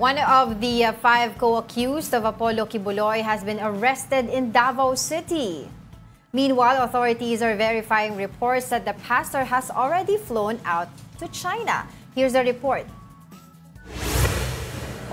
One of the five co-accused of Apollo Kibuloy has been arrested in Davao City. Meanwhile, authorities are verifying reports that the pastor has already flown out to China. Here's the report.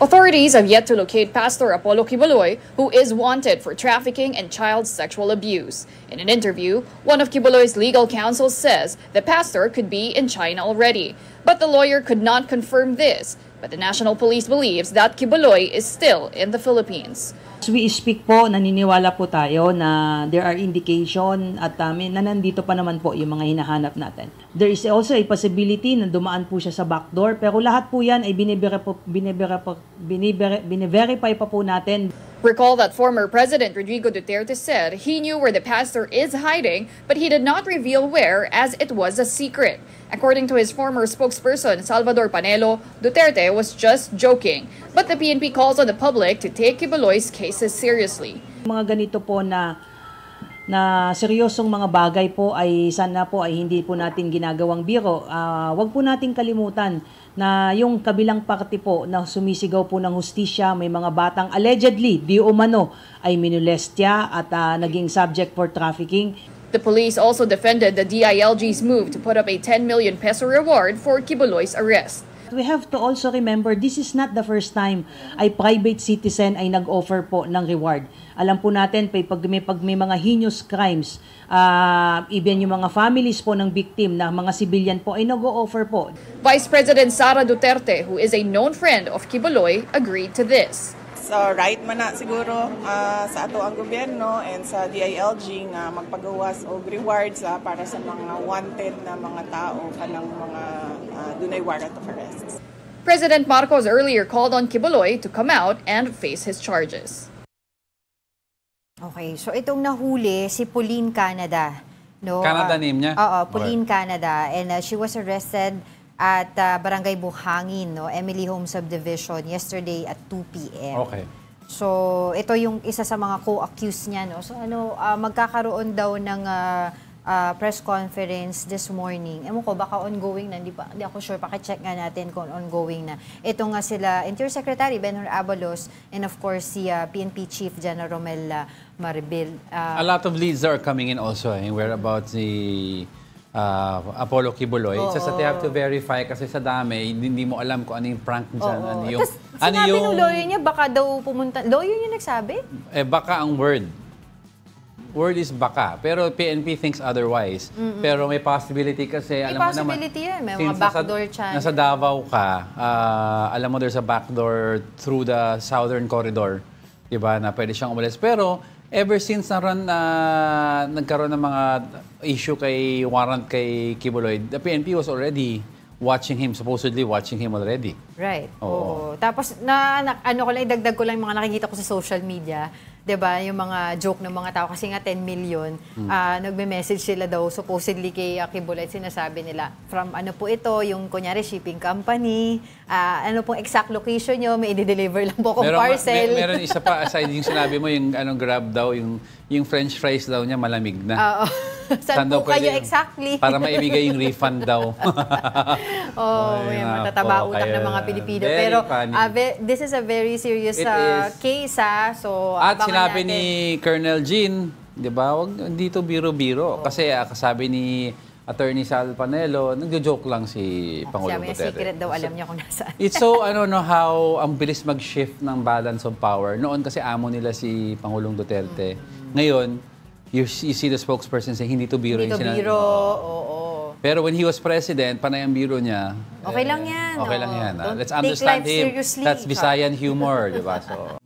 Authorities have yet to locate Pastor Apollo Kibuloy, who is wanted for trafficking and child sexual abuse. In an interview, one of Kibuloy's legal counsel says the pastor could be in China already, but the lawyer could not confirm this. But the National Police believes that Kibuloy is still in the Philippines. As we speak po, naniniwala po tayo na there are indication at na nandito pa naman po yung mga hinahanap natin. There is also a possibility na dumaan po siya sa backdoor, pero lahat po yan ay bine-verify pa po natin. Recall that former President Rodrigo Duterte said he knew where the pastor is hiding, but he did not reveal where as it was a secret. According to his former spokesperson, Salvador Panelo, Duterte was just joking. But the PNP calls on the public to take Kibuloy's cases seriously. Mga ganito po na seryosong mga bagay po ay sana po ay hindi po natin ginagawang biro. Wag po nating kalimutan na yung kabilang parte po na sumisigaw po ng hustisya, may mga batang allegedly, di umano, ay minolestya at naging subject for trafficking. The police also defended the DILG's move to put up a 10 million peso reward for Kibuloy's arrest. We have to also remember, this is not the first time ay private citizen ay nag-offer po ng reward. Alam po natin, pag may mga heinous crimes, even yung mga families po ng victim na mga civilian po ay nag-o-offer po. Vice President Sara Duterte, who is a known friend of Kibuloy, agreed to this. So right man na siguro sa ato ang gobyerno and sa DILG nga magpagawas og rewards para sa mga wanted na mga tao kanang mga dunay warrant of arrest. President Marcos earlier called on Kibuloy to come out and face his charges. Okay, so itong nahuli si Pauline Canada, no? Canada name niya? Oo, Pauline Canada, and she was arrested at Barangay Buhangin, no, Emily Home Subdivision yesterday at 2 p.m. Okay. So ito yung isa sa mga co-accused niya, no. So magkakaroon daw ng press conference this morning. Ewan ko, baka ongoing na, hindi ako sure, paki-check nga natin kung ongoing na. Ito nga sila, Interior Secretary Benhur Abalos, and of course si PNP Chief General Romel Marbil. A lot of leads are coming in also, whereabouts the Apollo Kibuloy. It's just that they have to verify kasi sa dami, hindi mo alam kung ano yung prank dyan. Ano yung, sinabi ng lawyer niya, baka daw pumunta. Lawyer niya nagsabi? Baka ang word. Word is baka. Pero PNP thinks otherwise. Pero may possibility kasi, May alam mo possibility naman, yan. May mga backdoor channel. Nasa Davao ka, alam mo there's a backdoor through the southern corridor. Diba? Na pwede siyang umalis. Pero, ever since nagkaroon ng mga issue warrant kay Kibuloy, the PNP was already supposedly watching him already. Right. Oo. Tapos, ano ko lang, idagdag ko lang yung mga nakikita ko sa social media. 'Di ba? Yung mga joke ng mga tao kasi nga 10 million, nagme-message sila daw supposedly kay Kibuloy, sinasabi nila from ano po ito, yung kunyari shipping company, ano pong exact location nyo, may i-deliver lang po kung parcel. Meron isa pa aside yung sinabi mo, yung Grab daw, yung french fries daw niya malamig na. Oo. Saan po kayo exactly? Para maibigay yung refund daw. May matataba utak ng mga Pilipino. Pero this is a very serious case. So, at sinabi ni Colonel Jean, di ba, dito biro-biro. Kasi kasabi ni Attorney Sal Panelo, nagjo-joke lang si Pangulong Duterte. Secret daw, alam niya kung nasaan. It's so, how ang bilis mag-shift ng balance of power. Noon kasi amo nila si Pangulong Duterte. Ngayon, you see the spokesperson saying, hindi to biro. Hindi to biro, oo. Pero when he was president, panay ang biro niya. Okay lang yan. Okay lang yan. Don't Let's understand him. seriously. That's Visayan humor, di ba? So,